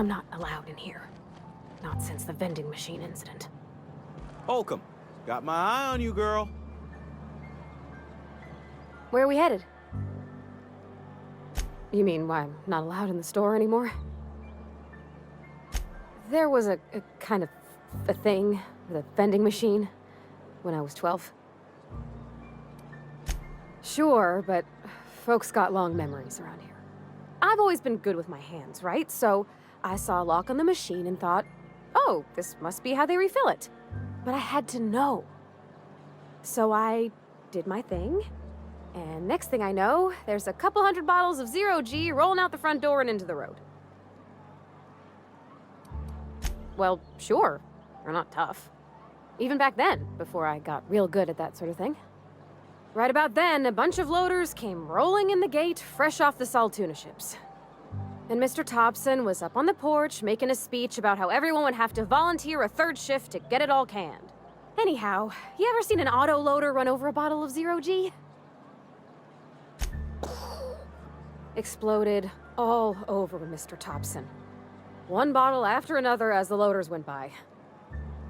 I'm not allowed in here. Not since the vending machine incident. Holcomb, got my eye on you, girl. Where are we headed? You mean why I'm not allowed in the store anymore? There was a kind of a thing with a vending machine when I was 12. Sure, but folks got long memories around here. I've always been good with my hands, right? So I saw a lock on the machine and thought, oh, this must be how they refill it. But I had to know. So I did my thing, and next thing I know, there's a couple hundred bottles of 0G rolling out the front door and into the road. Well, sure. They're not tough. Even back then, before I got real good at that sort of thing. Right about then, a bunch of loaders came rolling in the gate, fresh off the Saltuna ships. And Mr. Thompson was up on the porch making a speech about how everyone would have to volunteer a third shift to get it all canned. Anyhow, you ever seen an auto loader run over a bottle of 0G? Exploded all over Mr. Thompson. One bottle after another as the loaders went by.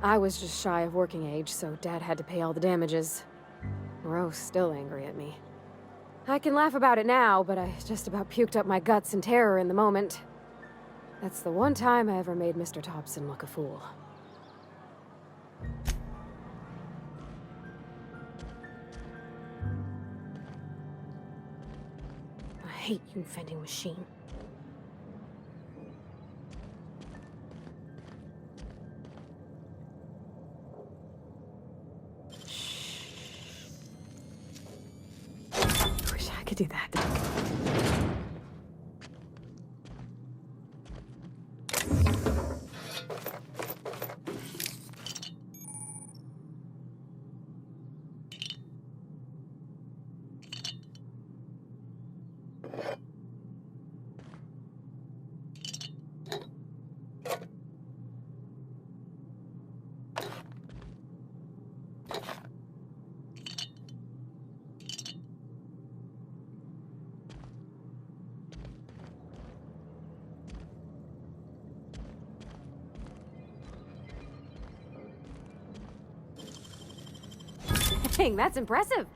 I was just shy of working age, so Dad had to pay all the damages. Moreau's still angry at me. I can laugh about it now, but I just about puked up my guts in terror in the moment. That's the one time I ever made Mr. Thompson look a fool. I hate you, vending machine. Could do that. Dang, that's impressive.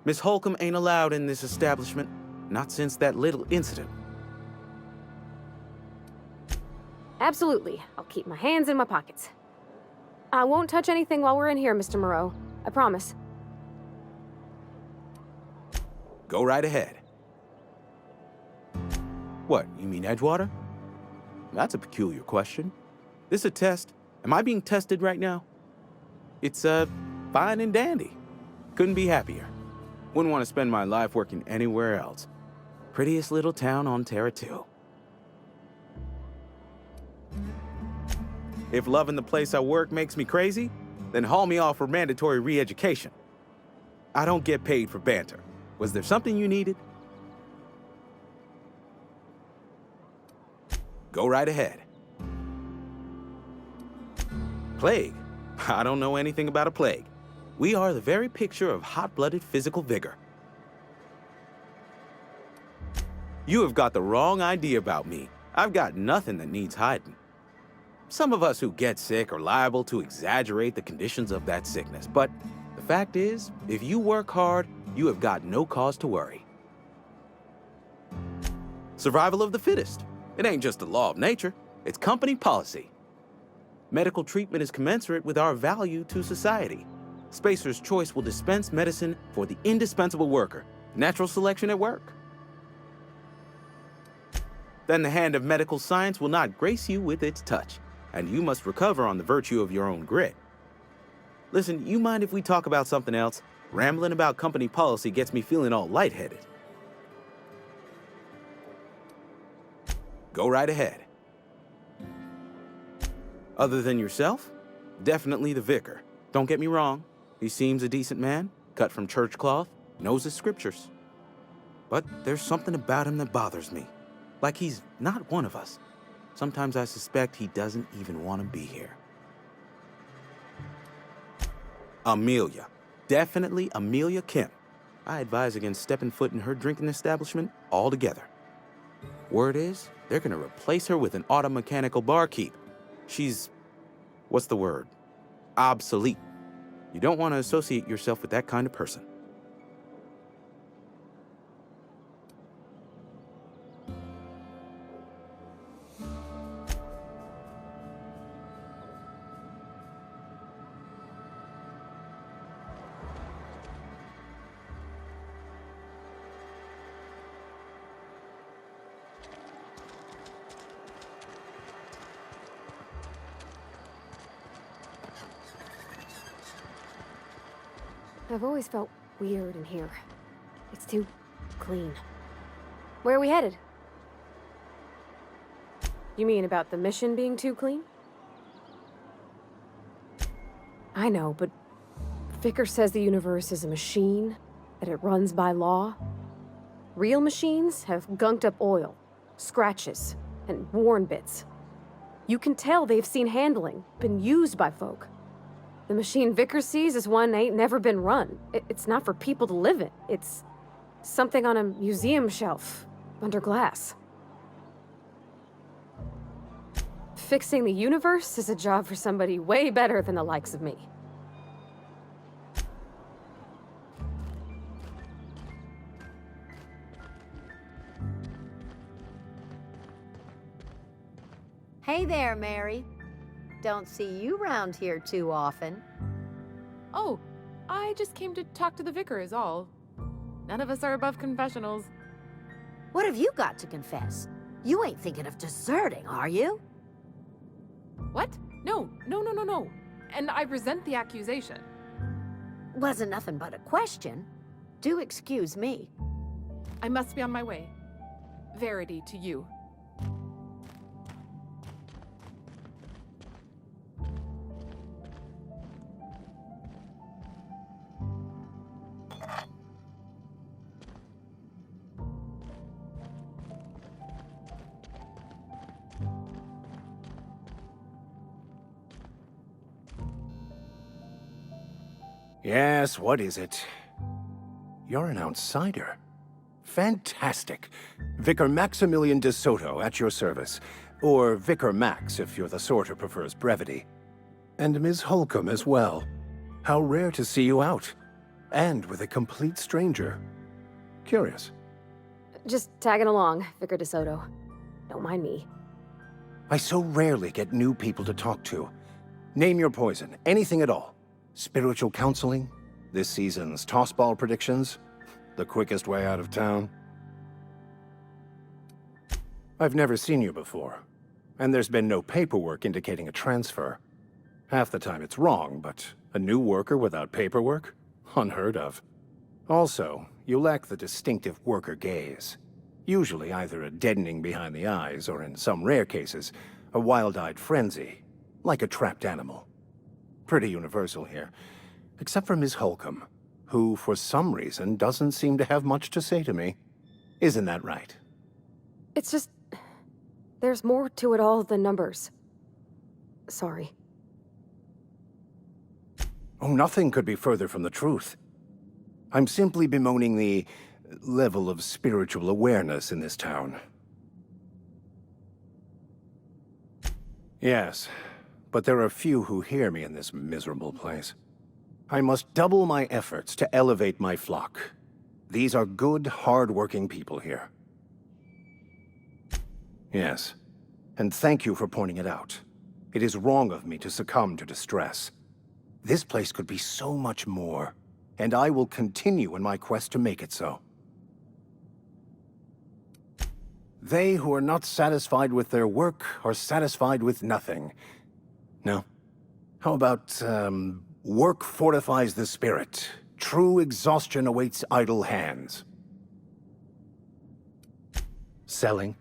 Miss Holcomb ain't allowed in this establishment. Not since that little incident. Absolutely. I'll keep my hands in my pockets. I won't touch anything while we're in here, Mr. Moreau. I promise. Go right ahead. What, you mean Edgewater? That's a peculiar question. This a test? Am I being tested right now? It's, fine and dandy. Couldn't be happier. Wouldn't want to spend my life working anywhere else. Prettiest little town on Terra 2. If loving the place I work makes me crazy, then haul me off for mandatory re-education. I don't get paid for banter. Was there something you needed? Go right ahead. Plague? I don't know anything about a plague. We are the very picture of hot-blooded physical vigor. You have got the wrong idea about me. I've got nothing that needs hiding. Some of us who get sick are liable to exaggerate the conditions of that sickness, but the fact is, if you work hard, you have got no cause to worry. Survival of the fittest. It ain't just a law of nature, it's company policy. Medical treatment is commensurate with our value to society. Spacer's Choice will dispense medicine for the indispensable worker. Natural selection at work. Then the hand of medical science will not grace you with its touch, and you must recover on the virtue of your own grit. Listen, you mind if we talk about something else? Rambling about company policy gets me feeling all lightheaded. Go right ahead. Other than yourself? Definitely the vicar. Don't get me wrong. He seems a decent man, cut from church cloth, knows his scriptures. But there's something about him that bothers me. Like he's not one of us. Sometimes I suspect he doesn't even want to be here. Amelia. Definitely Amelia Kim. I advise against stepping foot in her drinking establishment altogether. Word is, they're gonna replace her with an auto-mechanical barkeep. She's, what's the word? Obsolete. You don't want to associate yourself with that kind of person. I've always felt weird in here. It's too clean. Where are we headed? You mean about the mission being too clean? I know, but Vicar says the universe is a machine, that it runs by law. Real machines have gunked up oil, scratches, and worn bits. You can tell they've seen handling, been used by folk. The machine Vicar sees is one ain't never been run. It's not for people to live in. It's something on a museum shelf, under glass. Fixing the universe is a job for somebody way better than the likes of me. Hey there, Mary. Don't see you round here too often. Oh, I just came to talk to the vicar is all. None of us are above confessionals. What have you got to confess? You ain't thinking of deserting, are you? What? No. And I resent the accusation. Wasn't nothing but a question. Do excuse me. I must be on my way. Verity to you. Yes, what is it? You're an outsider. Fantastic. Vicar Maximilian de Soto at your service. Or Vicar Max, if you're the sort who prefers brevity. And Ms. Holcomb as well. How rare to see you out. And with a complete stranger. Curious. Just tagging along, Vicar DeSoto. Don't mind me. I so rarely get new people to talk to. Name your poison, anything at all. Spiritual counseling? This season's tossball predictions? The quickest way out of town? I've never seen you before. And there's been no paperwork indicating a transfer. Half the time it's wrong, but a new worker without paperwork? Unheard of. Also, you lack the distinctive worker gaze. Usually either a deadening behind the eyes, or in some rare cases, a wild-eyed frenzy, like a trapped animal. Pretty universal here, except for Miss Holcomb, who, for some reason, doesn't seem to have much to say to me. Isn't that right? It's just... there's more to it all than numbers. Sorry. Oh, nothing could be further from the truth. I'm simply bemoaning the level of spiritual awareness in this town. Yes, but there are few who hear me in this miserable place. I must double my efforts to elevate my flock. These are good, hard-working people here. Yes, and thank you for pointing it out. It is wrong of me to succumb to distress. This place could be so much more, and I will continue in my quest to make it so. They who are not satisfied with their work are satisfied with nothing. No? How about, work fortifies the spirit. True exhaustion awaits idle hands. Selling?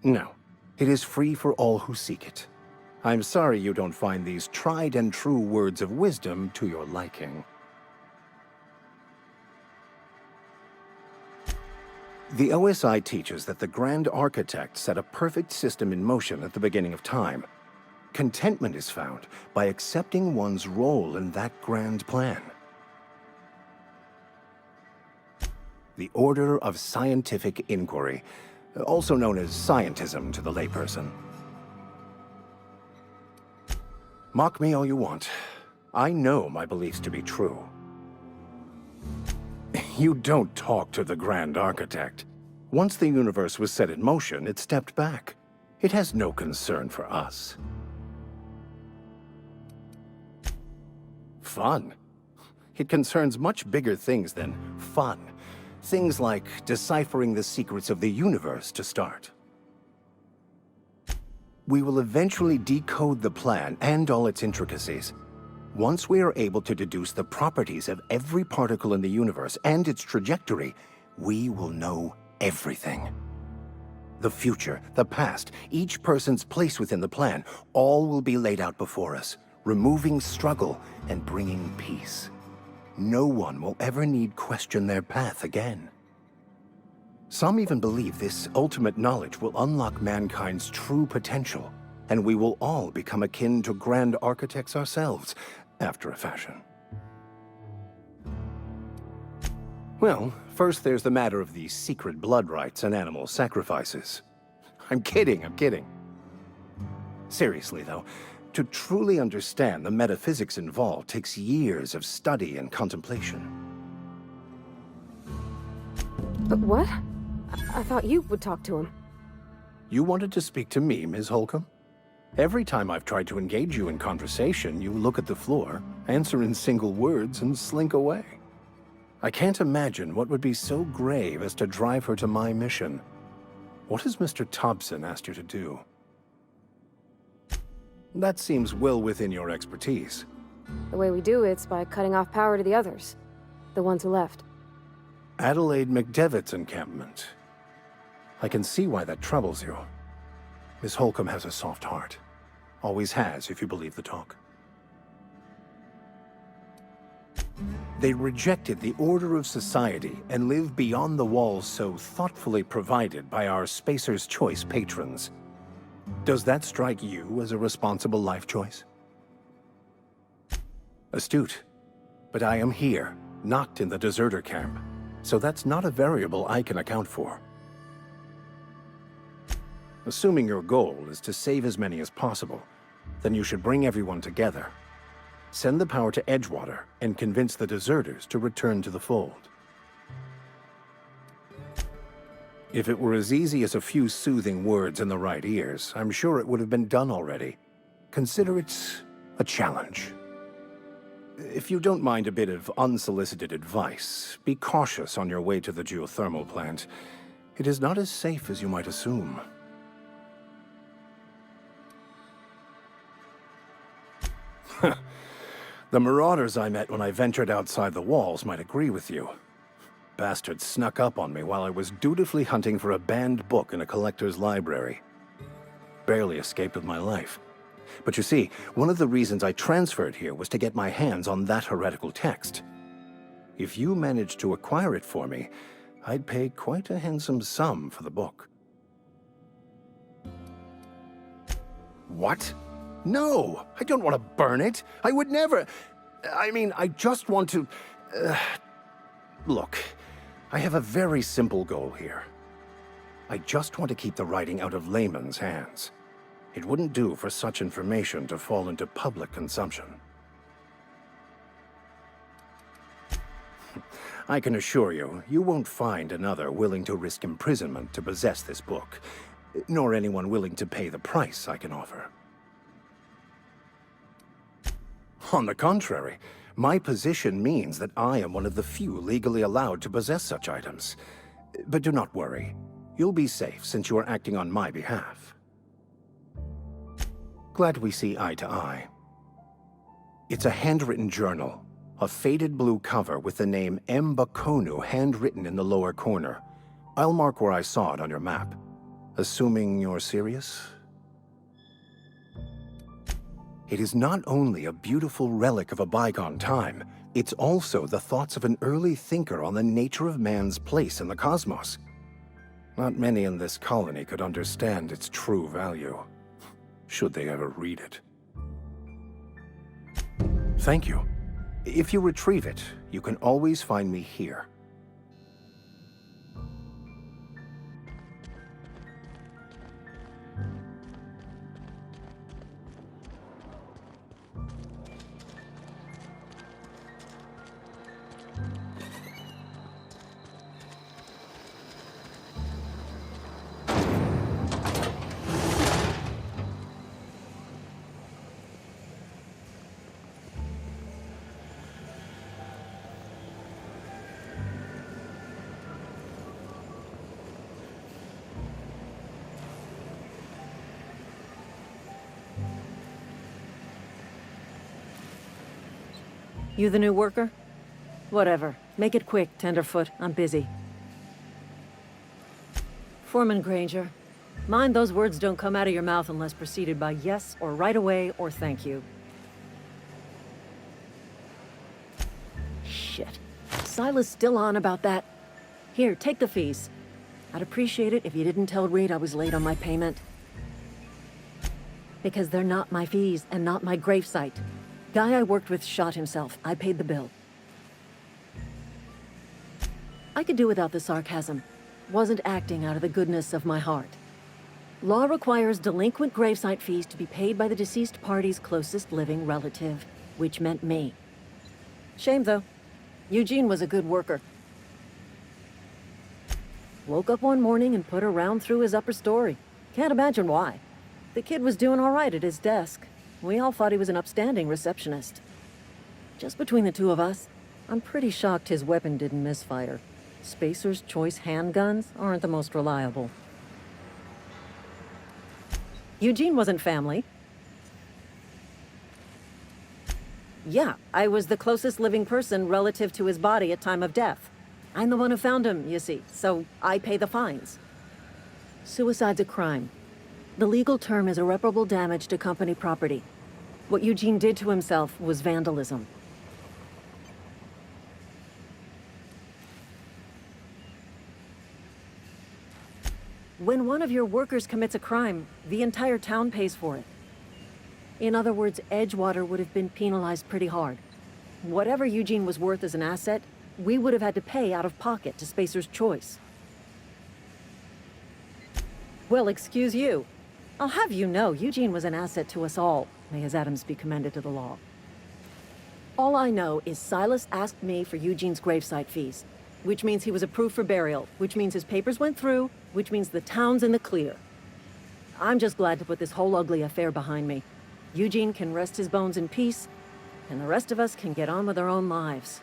No. It is free for all who seek it. I'm sorry you don't find these tried and true words of wisdom to your liking. The OSI teaches that the Grand Architect set a perfect system in motion at the beginning of time. Contentment is found by accepting one's role in that grand plan. The Order of Scientific Inquiry, also known as scientism to the layperson. Mock me all you want. I know my beliefs to be true. You don't talk to the Grand Architect. Once the universe was set in motion, it stepped back. It has no concern for us. Fun? It concerns much bigger things than fun. Things like deciphering the secrets of the universe to start. We will eventually decode the plan and all its intricacies. Once we are able to deduce the properties of every particle in the universe and its trajectory, we will know everything. The future, the past, each person's place within the plan, all will be laid out before us, removing struggle and bringing peace. No one will ever need question their path again. Some even believe this ultimate knowledge will unlock mankind's true potential, and we will all become akin to Grand Architects ourselves, after a fashion. Well, first there's the matter of the secret blood rites and animal sacrifices. I'm kidding. Seriously, though, to truly understand the metaphysics involved takes years of study and contemplation. But what? I thought you would talk to him. You wanted to speak to me, Ms. Holcomb? Every time I've tried to engage you in conversation, you look at the floor, answer in single words, and slink away. I can't imagine what would be so grave as to drive her to my mission. What has Mr. Thompson asked you to do? That seems well within your expertise. The way we do it's by cutting off power to the others. The ones who left. Adelaide McDevitt's encampment. I can see why that troubles you. Miss Holcomb has a soft heart. Always has, if you believe the talk. They rejected the order of society and live beyond the walls so thoughtfully provided by our Spacer's Choice patrons. Does that strike you as a responsible life choice? Astute. But I am here, not in the deserter camp, so that's not a variable I can account for. Assuming your goal is to save as many as possible, then you should bring everyone together. Send the power to Edgewater and convince the deserters to return to the fold. If it were as easy as a few soothing words in the right ears, I'm sure it would have been done already. Consider it a challenge. If you don't mind a bit of unsolicited advice, be cautious on your way to the geothermal plant. It is not as safe as you might assume. The marauders I met when I ventured outside the walls might agree with you. Bastards snuck up on me while I was dutifully hunting for a banned book in a collector's library. Barely escaped with my life. But you see, one of the reasons I transferred here was to get my hands on that heretical text. If you managed to acquire it for me, I'd pay quite a handsome sum for the book. What? No! I don't want to burn it! I would never... I mean, I just want to... Look, I have a very simple goal here. I just want to keep the writing out of layman's hands. It wouldn't do for such information to fall into public consumption. I can assure you, you won't find another willing to risk imprisonment to possess this book, nor anyone willing to pay the price I can offer. On the contrary, my position means that I am one of the few legally allowed to possess such items. But do not worry. You'll be safe since you are acting on my behalf. Glad we see eye to eye. It's a handwritten journal, a faded blue cover with the name M. Bakonu handwritten in the lower corner. I'll mark where I saw it on your map. Assuming you're serious? It is not only a beautiful relic of a bygone time, it's also the thoughts of an early thinker on the nature of man's place in the cosmos. Not many in this colony could understand its true value, should they ever read it. Thank you. If you retrieve it, you can always find me here. You the new worker? Whatever. Make it quick, Tenderfoot. I'm busy. Foreman Granger, mind those words don't come out of your mouth unless preceded by yes or right away or thank you. Shit. Silas still on about that? Here, take the fees. I'd appreciate it if you didn't tell Reed I was late on my payment. Because they're not my fees and not my gravesite. Guy I worked with shot himself. I paid the bill. I could do without the sarcasm. Wasn't acting out of the goodness of my heart. Law requires delinquent gravesite fees to be paid by the deceased party's closest living relative, which meant me. Shame, though. Eugene was a good worker. Woke up one morning and put a round through his upper story. Can't imagine why. The kid was doing all right at his desk. We all thought he was an upstanding receptionist. Just between the two of us, I'm pretty shocked his weapon didn't misfire. Spacer's Choice handguns aren't the most reliable. Eugene wasn't family. Yeah, I was the closest living person relative to his body at time of death. I'm the one who found him, you see, so I pay the fines. Suicide's a crime. The legal term is irreparable damage to company property. What Eugene did to himself was vandalism. When one of your workers commits a crime, the entire town pays for it. In other words, Edgewater would have been penalized pretty hard. Whatever Eugene was worth as an asset, we would have had to pay out of pocket to Spacer's Choice. Well, excuse you. I'll have you know, Eugene was an asset to us all. May his atoms be commended to the law. All I know is Silas asked me for Eugene's gravesite fees, which means he was approved for burial, which means his papers went through, which means the town's in the clear. I'm just glad to put this whole ugly affair behind me. Eugene can rest his bones in peace, and the rest of us can get on with our own lives.